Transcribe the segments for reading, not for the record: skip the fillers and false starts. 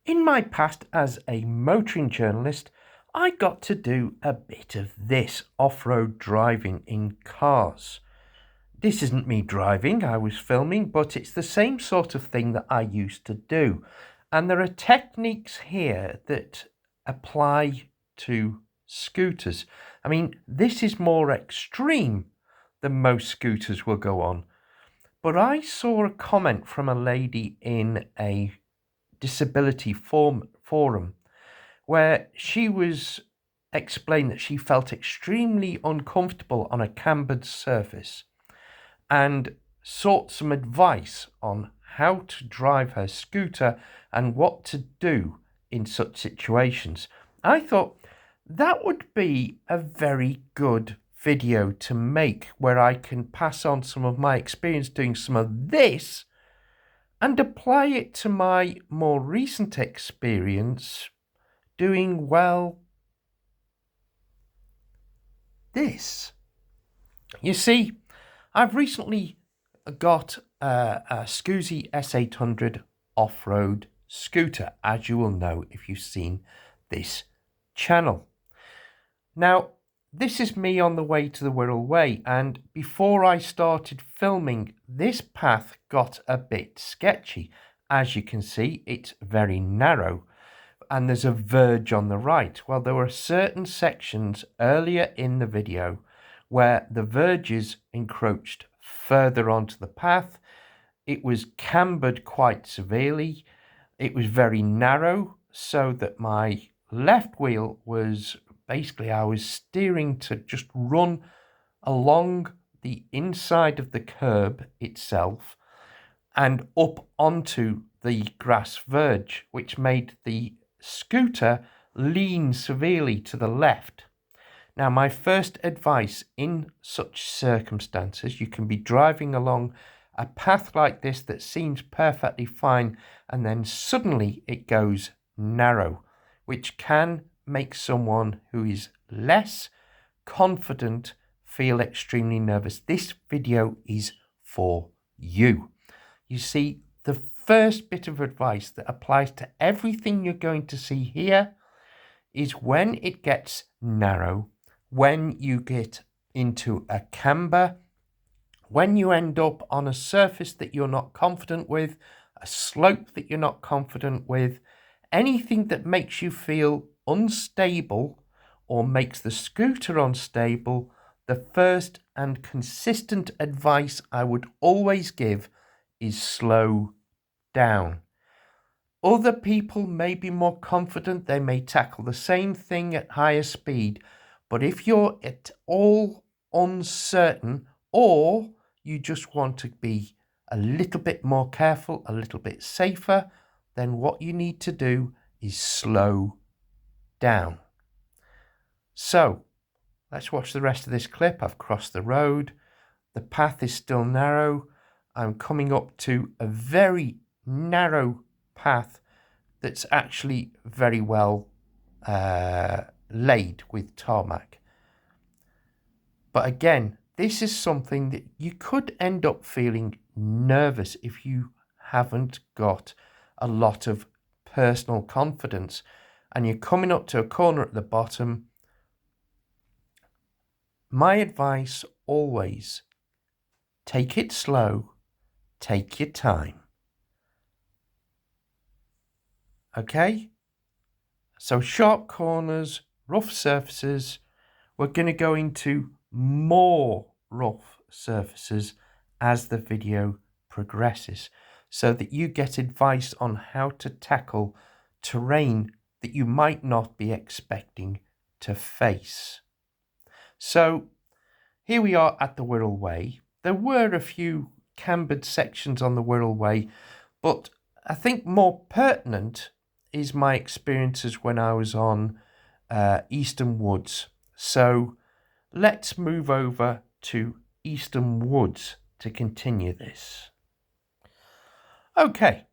In my past as a motoring journalist, I got to do a bit of this off-road driving in cars. This isn't me driving, I was filming, but it's the same sort of thing that I used to do. And there are techniques here that apply to scooters. I mean, this is more extreme than most scooters will go on. But I saw a comment from a lady in a disability forum where she was explained that she felt extremely uncomfortable on a cambered surface and sought some advice on how to drive her scooter and what to do in such situations. I thought that would be a very good video to make where I can pass on some of my experience doing some of this and apply it to my more recent experience doing, well, this. You see, I've recently got a Scoozy S800 off-road scooter, as you will know if you've seen this channel. Now, this is me on the way to the Wirral Way, and before I started filming, this path got a bit sketchy. As you can see, it's very narrow, and there's a verge on the right. Well, there were certain sections earlier in the video where the verges encroached further onto the path. It was cambered quite severely. It was very narrow, so that my left wheel was basically, I was steering to just run along the inside of the curb itself and up onto the grass verge, which made the scooter lean severely to the left. Now, my first advice in such circumstances, you can be driving along a path like this that seems perfectly fine, and then suddenly it goes narrow, which can make someone who is less confident feel extremely nervous. This video is for you. You see, the first bit of advice that applies to everything you're going to see here is when it gets narrow, when you get into a camber, when you end up on a surface that you're not confident with, a slope that you're not confident with, anything that makes you feel unstable or makes the scooter unstable, the first and consistent advice I would always give is slow down. Other people may be more confident, they may tackle the same thing at higher speed, but if you're at all uncertain or you just want to be a little bit more careful, a little bit safer, then what you need to do is slow down. So let's watch the rest of this clip. I've crossed the road. The path is still narrow. I'm coming up to a very narrow path that's actually very well laid with tarmac. But again, this is something that you could end up feeling nervous if you haven't got a lot of personal confidence and you're coming up to a corner at the bottom. My advice always, take it slow, take your time. Okay? So sharp corners, rough surfaces, we're going to go into more rough surfaces as the video progresses so that you get advice on how to tackle terrain that you might not be expecting to face. So here we are at the Wirral Way. There were a few cambered sections on the Wirral Way, but I think more pertinent is my experiences when I was on Eastern Woods. So let's move over to Eastern Woods to continue this. Okay,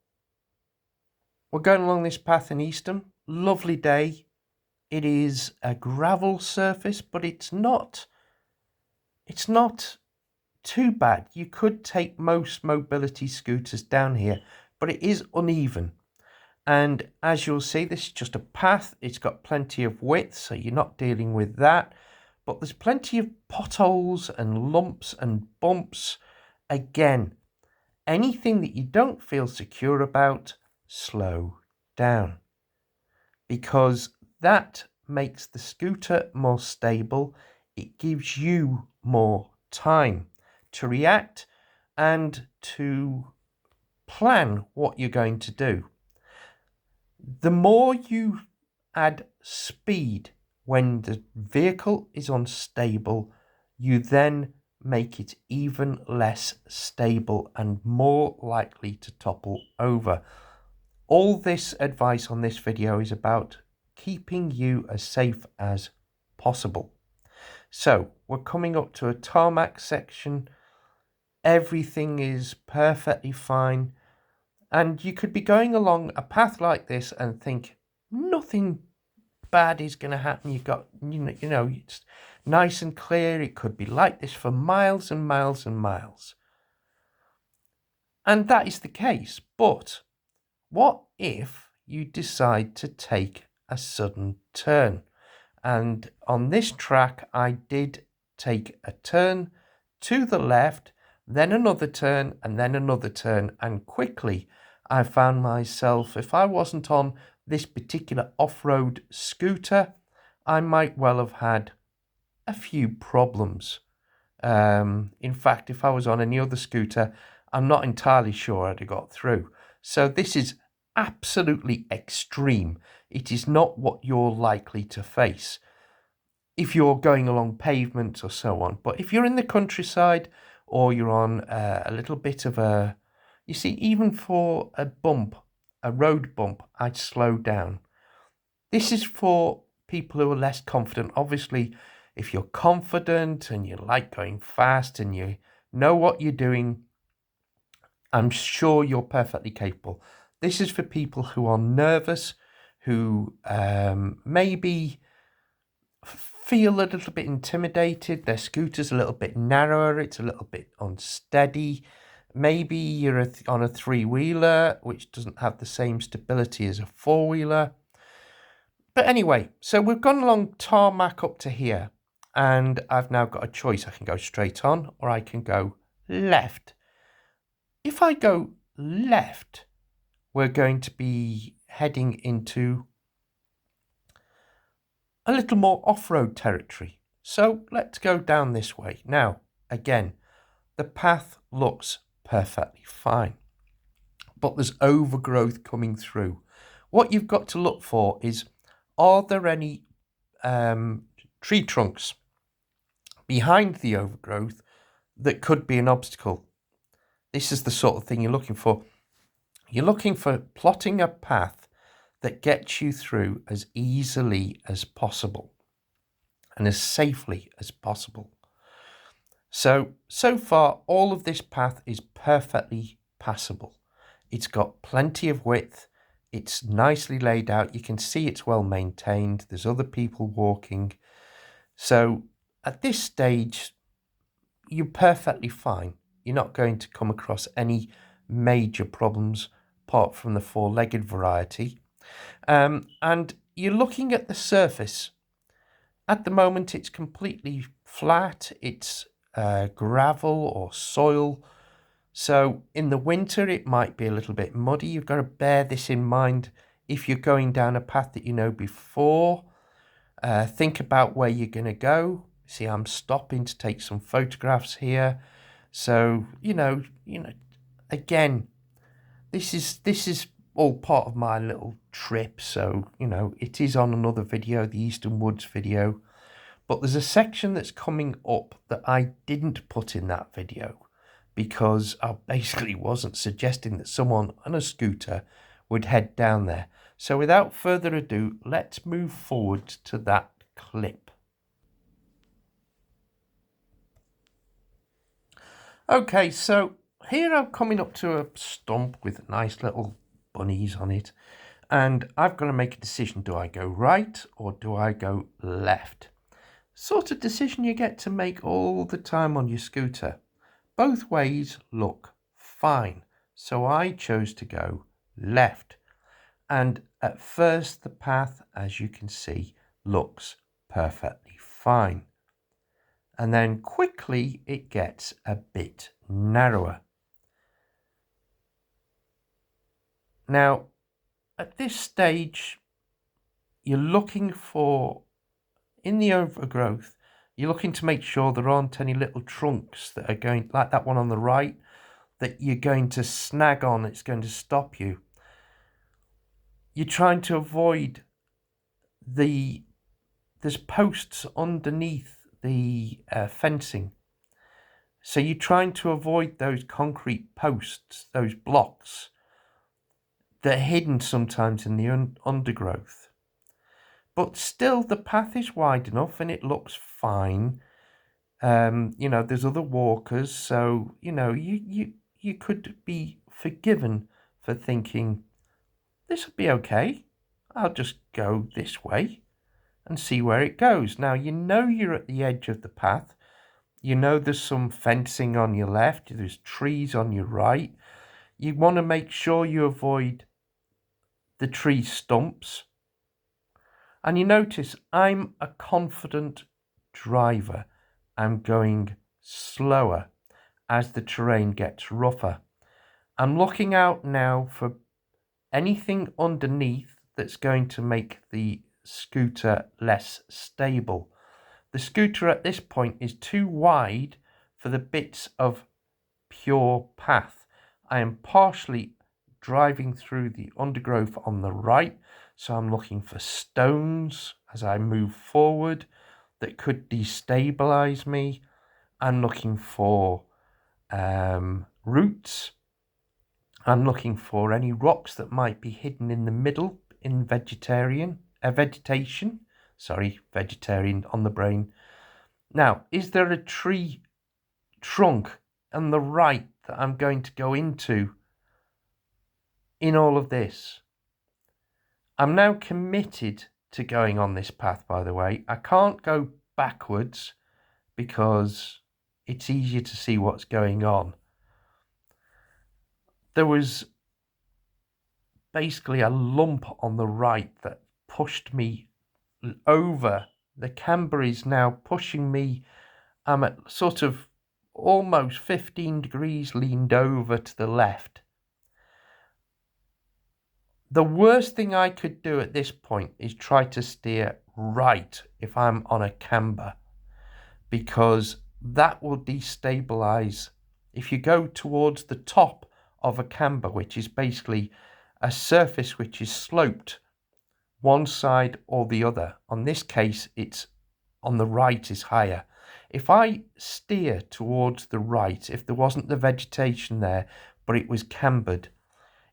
we're going along this path in Eastham. Lovely day. It is a gravel surface, but it's not too bad. You could take most mobility scooters down here, but it is uneven. And as you'll see, this is just a path. It's got plenty of width, so you're not dealing with that. But there's plenty of potholes and lumps and bumps. Again, anything that you don't feel secure about, slow down. Because that makes the scooter more stable. It gives you more time to react and to plan what you're going to do. The more you add speed when the vehicle is unstable, you then make it even less stable and more likely to topple over. All this advice on this video is about keeping you as safe as possible. So we're coming up to a tarmac section. Everything is perfectly fine. And you could be going along a path like this and think nothing bad is going to happen. You've got, you know, it's nice and clear. It could be like this for miles and miles and miles. And that is the case. But what if you decide to take a sudden turn? And on this track, I did take a turn to the left, then another turn, and then another turn. And quickly, I found myself, if I wasn't on this particular off-road scooter, I might well have had a few problems. In fact, if I was on any other scooter, I'm not entirely sure I'd have got through. So this is absolutely extreme. It is not what you're likely to face if you're going along pavement or so on. But if you're in the countryside or you're on a little bit of a, you see, even for a bump, a road bump, I'd slow down. This is for people who are less confident. Obviously, if you're confident and you like going fast and you know what you're doing, I'm sure you're perfectly capable. This is for people who are nervous, who maybe feel a little bit intimidated. Their scooter's a little bit narrower. It's a little bit unsteady. Maybe you're on a three-wheeler, which doesn't have the same stability as a four-wheeler. But anyway, so we've gone along tarmac up to here, and I've now got a choice. I can go straight on, or I can go left. If I go left, we're going to be heading into a little more off-road territory. So let's go down this way. Now, again, the path looks perfectly fine, but there's overgrowth coming through. What you've got to look for is, are there any tree trunks behind the overgrowth that could be an obstacle? This is the sort of thing you're looking for. You're looking for plotting a path that gets you through as easily as possible and as safely as possible. So far, all of this path is perfectly passable. It's got plenty of width. It's nicely laid out. You can see it's well maintained. There's other people walking. So at this stage, you're perfectly fine. You're not going to come across any major problems apart from the four-legged variety. And you're looking at the surface. At the moment, it's completely flat. It's gravel or soil. So in the winter, it might be a little bit muddy. You've got to bear this in mind if you're going down a path that you know before. Think about where you're going to go. See, I'm stopping to take some photographs here. So, you know, again, this is all part of my little trip. So, you know, it is on another video, the Eastern Woods video. But there's a section that's coming up that I didn't put in that video because I basically wasn't suggesting that someone on a scooter would head down there. So without further ado, let's move forward to that clip. Okay, so here I'm coming up to a stump with nice little bunnies on it, and I've got to make a decision. Do I go right or do I go left? Sort of decision you get to make all the time on your scooter. Both ways look fine, so I chose to go left. And at first the path, as you can see, looks perfectly fine. And then quickly it gets a bit narrower. Now, at this stage, you're looking for, in the overgrowth, you're looking to make sure there aren't any little trunks that are going, like that one on the right, that you're going to snag on, it's going to stop you. You're trying to avoid there's posts underneath the fencing. So you're trying to avoid those concrete posts, those blocks that are hidden sometimes in the undergrowth. But still, the path is wide enough and it looks fine. There's other walkers, so, you could be forgiven for thinking, this will be okay. I'll just go this way and see where it goes. Now, you're at the edge of the path. There's some fencing on your left. There's trees on your right. You want to make sure you avoid the tree stumps. And you notice I'm a confident driver. I'm going slower as the terrain gets rougher. I'm looking out now for anything underneath that's going to make the scooter less stable. The scooter at this point is too wide for the bits of pure path. I am partially driving through the undergrowth on the right, so I'm looking for stones as I move forward that could destabilize me. I'm looking for roots. I'm looking for any rocks that might be hidden in the middle in vegetarian vegetation. Sorry, vegetarian on the brain. Now, is there a tree trunk on the right that I'm going to go into in all of this? I'm now committed to going on this path, by the way. I can't go backwards because it's easier to see what's going on. There was basically a lump on the right that pushed me over. The camber is now pushing me. I'm at sort of almost 15 degrees leaned over to the left. The worst thing I could do at this point is try to steer right if I'm on a camber, because that will destabilize. If you go towards the top of a camber, which is basically a surface which is sloped one side or the other, on this case it's on the right is higher. If I steer towards the right, if there wasn't the vegetation there but it was cambered,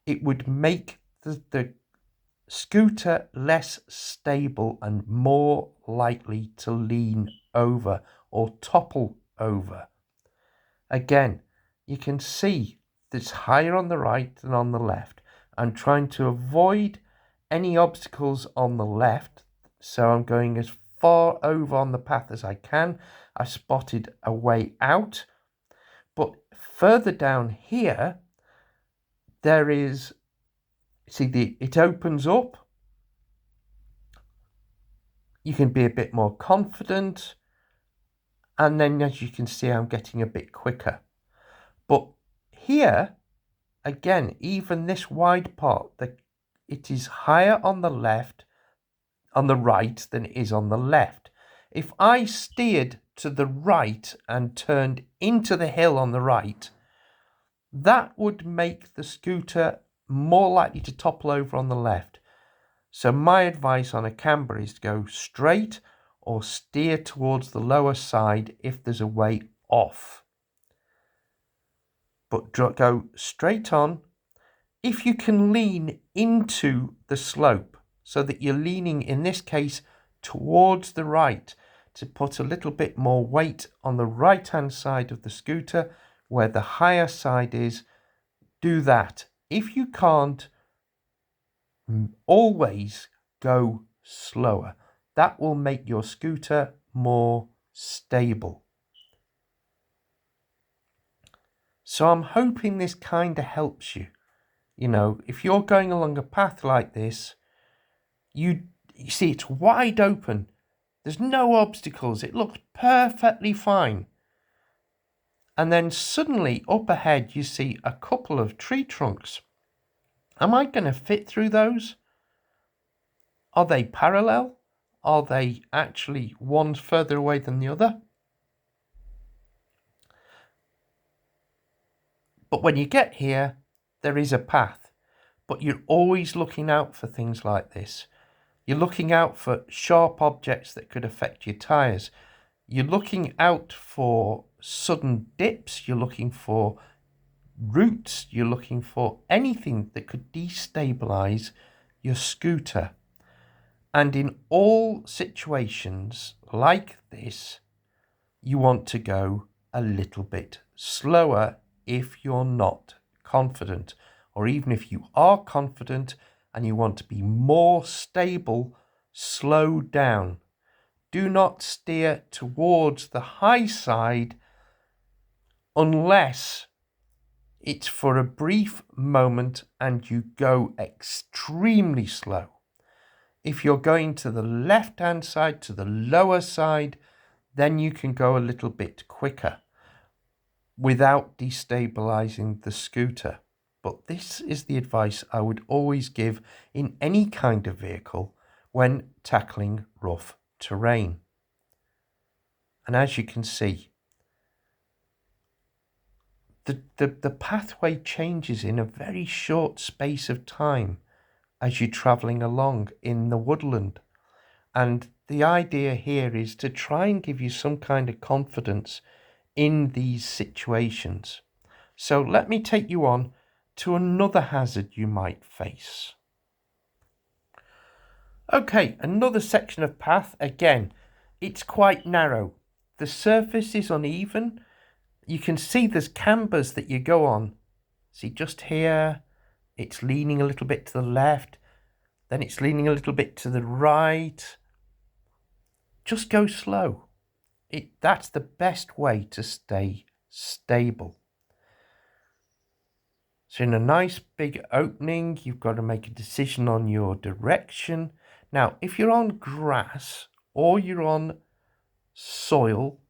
it would make the scooter less stable and more likely to lean over or topple over. Again, you can see it's higher on the right than on the left. I'm trying to avoid any obstacles on the left, so I'm going as far over on the path as I can. I spotted a way out, but further down here, there is, it opens up. You can be a bit more confident, and then as you can see, I'm getting a bit quicker. But here, again, even this wide part, it is higher on the left, on the right than it is on the left. If I steered to the right and turned into the hill on the right, that would make the scooter more likely to topple over on the left. So my advice on a camber is to go straight or steer towards the lower side if there's a way off. But go straight on. If you can lean into the slope so that you're leaning, in this case, towards the right, to put a little bit more weight on the right-hand side of the scooter where the higher side is, do that. If you can't, always go slower. That will make your scooter more stable. So I'm hoping this kind of helps you. You know, if you're going along a path like this, you see it's wide open. There's no obstacles. It looks perfectly fine. And then suddenly up ahead, you see a couple of tree trunks. Am I going to fit through those? Are they parallel? Are they actually one further away than the other? But when you get here, there is a path. But you're always looking out for things like this. You're looking out for sharp objects that could affect your tyres. You're looking out for sudden dips. You're looking for roots. You're looking for anything that could destabilise your scooter. And in all situations like this, you want to go a little bit slower if you're not confident, or even if you are confident and you want to be more stable, slow down. Do not steer towards the high side unless it's for a brief moment and you go extremely slow. If you're going to the left-hand side, to the lower side, then you can go a little bit quicker without destabilizing the scooter. But this is the advice I would always give in any kind of vehicle when tackling rough terrain. And as you can see, the pathway changes in a very short space of time as you're travelling along in the woodland. And the idea here is to try and give you some kind of confidence in these situations. So let me take you on to another hazard you might face. Okay, another section of path. Again, it's quite narrow. The surface is uneven. You can see there's cambers that you go on. See, just here, it's leaning a little bit to the left, then it's leaning a little bit to the right. Just go slow. That's the best way to stay stable. So in a nice big opening, you've got to make a decision on your direction. Now, if you're on grass or you're on soil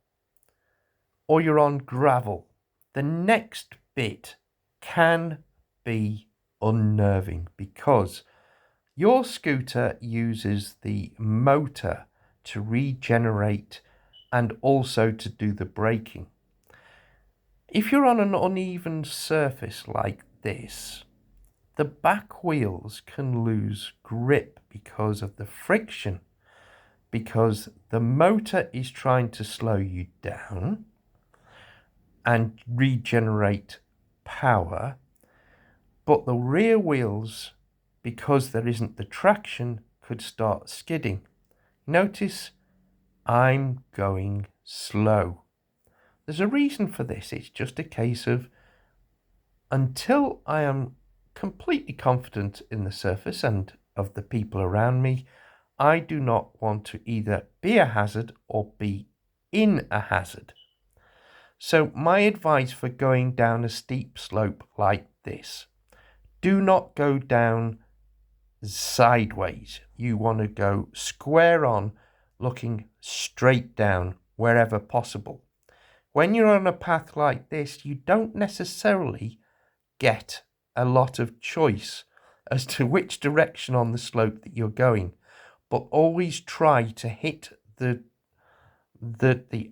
or you're on gravel, the next bit can be unnerving because your scooter uses the motor to regenerate and also to do the braking. If you're on an uneven surface like this, the back wheels can lose grip because of the friction, because the motor is trying to slow you down and regenerate power, but the rear wheels, because there isn't the traction, could start skidding. Notice I'm going slow. There's a reason for this. It's just a case of until I am completely confident in the surface and of the people around me, I do not want to either be a hazard or be in a hazard. So my advice for going down a steep slope like this, do not go down sideways. You want to go square on, looking straight down wherever possible. When you're on a path like this, you don't necessarily get a lot of choice as to which direction on the slope that you're going, but always try to hit the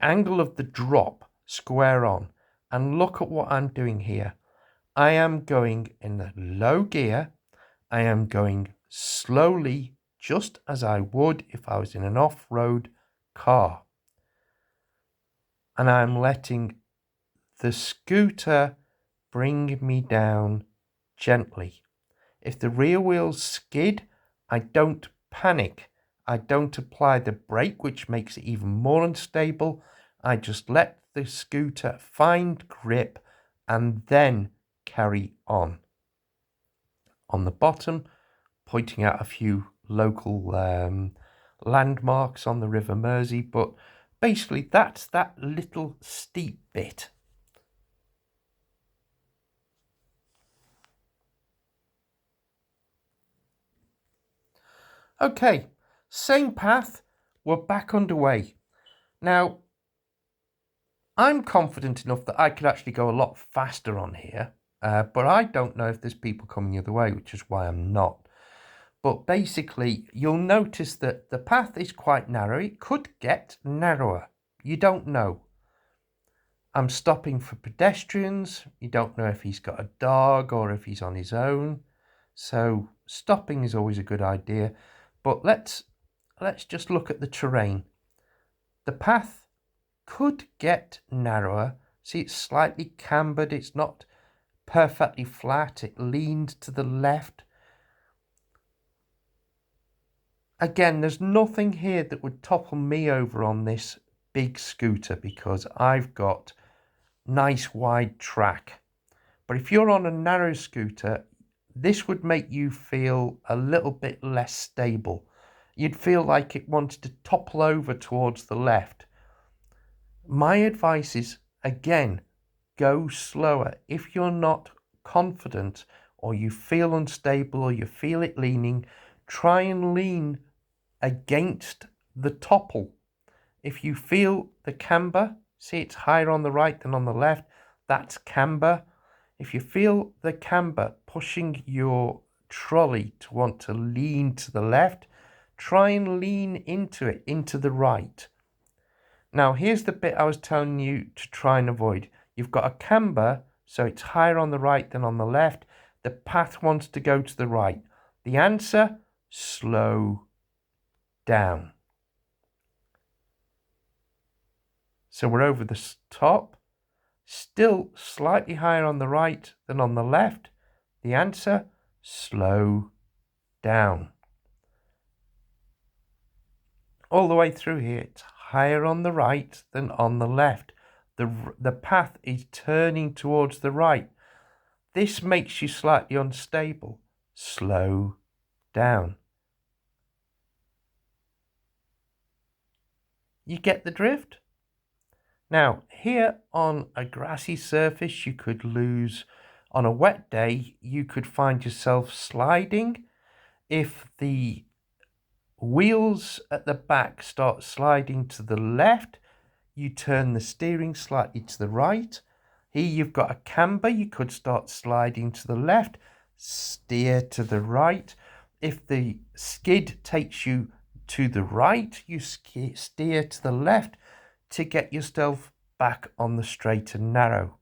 angle of the drop square on. And look at what I'm doing here. I am going in the low gear. I am going slowly, just as I would if I was in an off-road car. And I'm letting the scooter bring me down gently. If the rear wheels skid, I don't panic. I don't apply the brake, which makes it even more unstable. I just let the scooter find grip and then carry on. On the bottom, pointing out a few local landmarks on the River Mersey, but basically that's that little steep bit. Okay, same path, we're back underway. Now, I'm confident enough that I could actually go a lot faster on here, but I don't know if there's people coming the other way, which is why I'm not. But basically, you'll notice that the path is quite narrow. It could get narrower. You don't know. I'm stopping for pedestrians. You don't know if he's got a dog or if he's on his own. So stopping is always a good idea. But let's just look at the terrain. The path could get narrower. See, it's slightly cambered. It's not perfectly flat. It leaned to the left. Again, there's nothing here that would topple me over on this big scooter because I've got nice wide track. But if you're on a narrow scooter, this would make you feel a little bit less stable. You'd feel like it wanted to topple over towards the left. My advice is, again, go slower. If you're not confident or you feel unstable or you feel it leaning, try and lean against the topple. If you feel the camber, see it's higher on the right than on the left, that's camber. If you feel the camber pushing your trolley to want to lean to the left, try and lean into it, into the right. Now here's the bit I was telling you to try and avoid. You've got a camber, so it's higher on the right than on the left. The path wants to go to the right. The answer, slow down. So we're over the top, still slightly higher on the right than on the left. The answer, slow down. All the way through here, it's higher on the right than on the left. The path is turning towards the right. This makes you slightly unstable. Slow down. You get the drift? Now, here on a grassy surface, you could lose. On a wet day, you could find yourself sliding. If the wheels at the back start sliding to the left, you turn the steering slightly to the right. Here you've got a camber, you could start sliding to the left, steer to the right. If the skid takes you to the right, you steer to the left to get yourself back on the straight and narrow.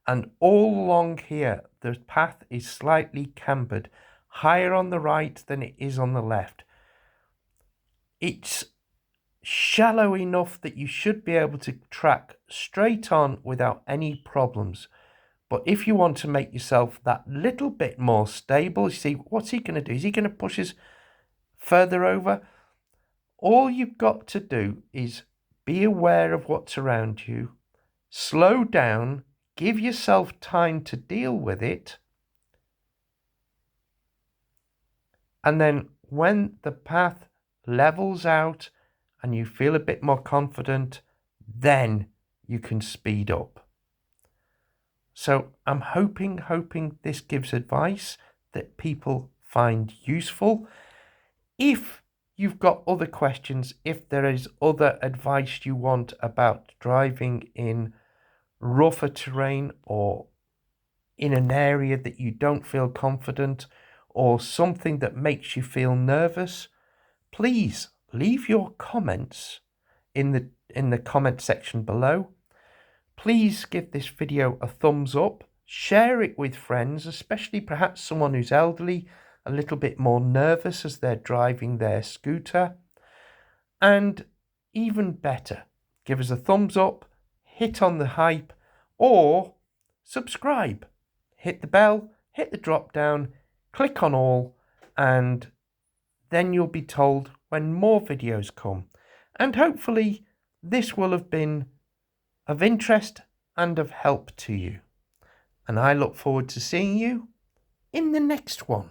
And all along here, the path is slightly cambered, higher on the right than it is on the left. It's shallow enough that you should be able to track straight on without any problems. But if you want to make yourself that little bit more stable, you see, what's he going to do? Is he going to push us further over? All you've got to do is be aware of what's around you, slow down, give yourself time to deal with it, and then when the path levels out and you feel a bit more confident, then you can speed up. So I'm hoping this gives advice that people find useful. If you've got other questions, if there is other advice you want about driving in rougher terrain or in an area that you don't feel confident or something that makes you feel nervous, please leave your comments in the comment section below. Please give this video a thumbs up, share it with friends, especially perhaps someone who's elderly, a little bit more nervous as they're driving their scooter. And even better, give us a thumbs up, hit on the hype, or subscribe. Hit the bell, hit the drop down, click on all, and then you'll be told when more videos come. And hopefully this will have been of interest and of help to you. And I look forward to seeing you in the next one.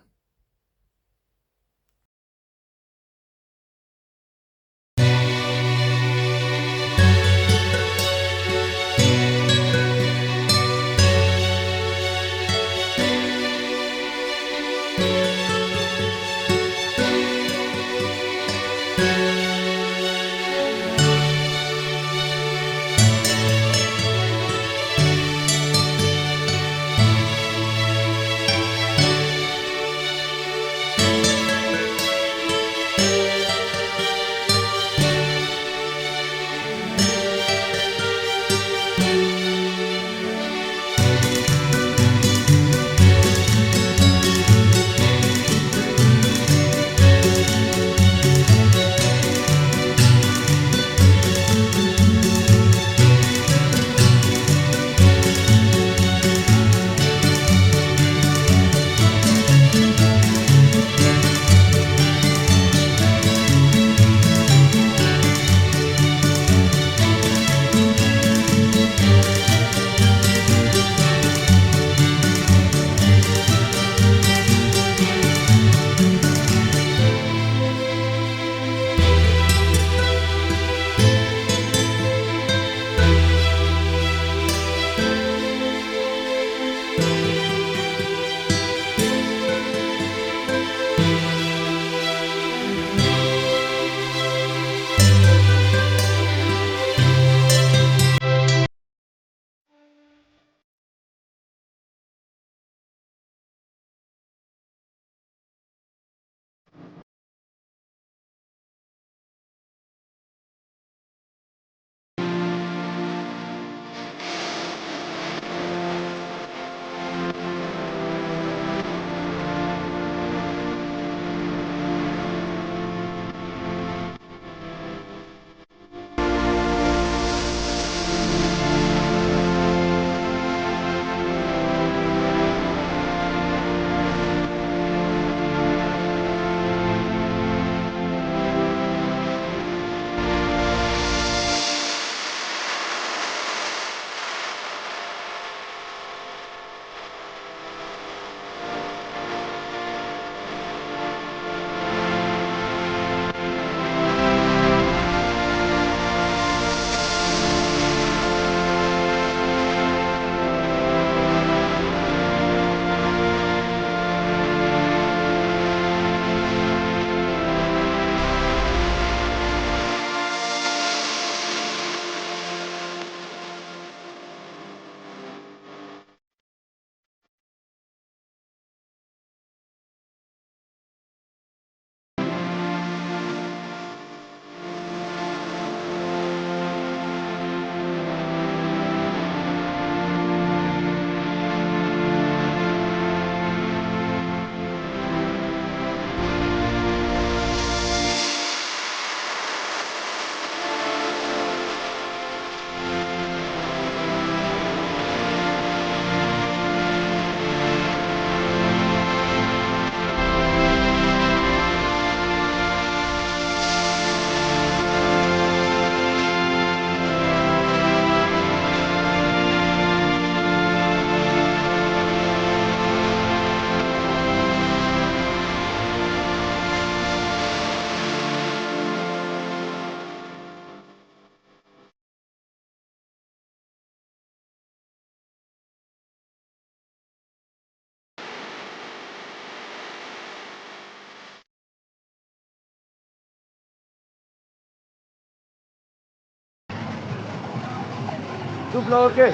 double OK.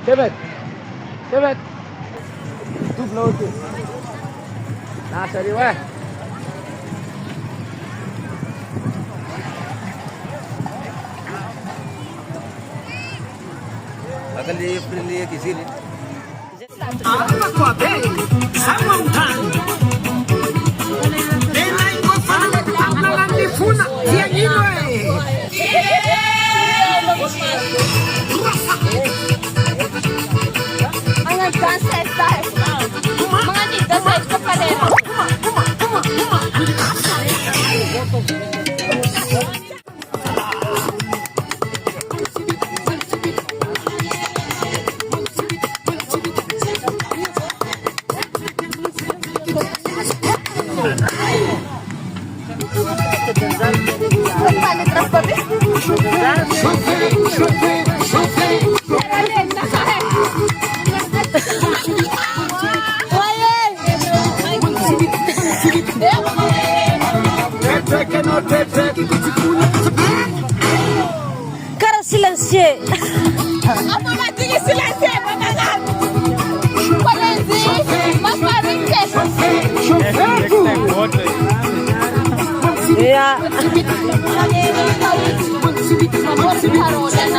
Cambered. Cambered. Double OK. Nasa di weh. Akan di kisin ni. Mga ancestors. Mga dito sa ito pa rin. Palitras pa rin. Cara silencieux. Apa mati ke silense panangan. Palenzi, maparinke. Ya. Mamor karo dan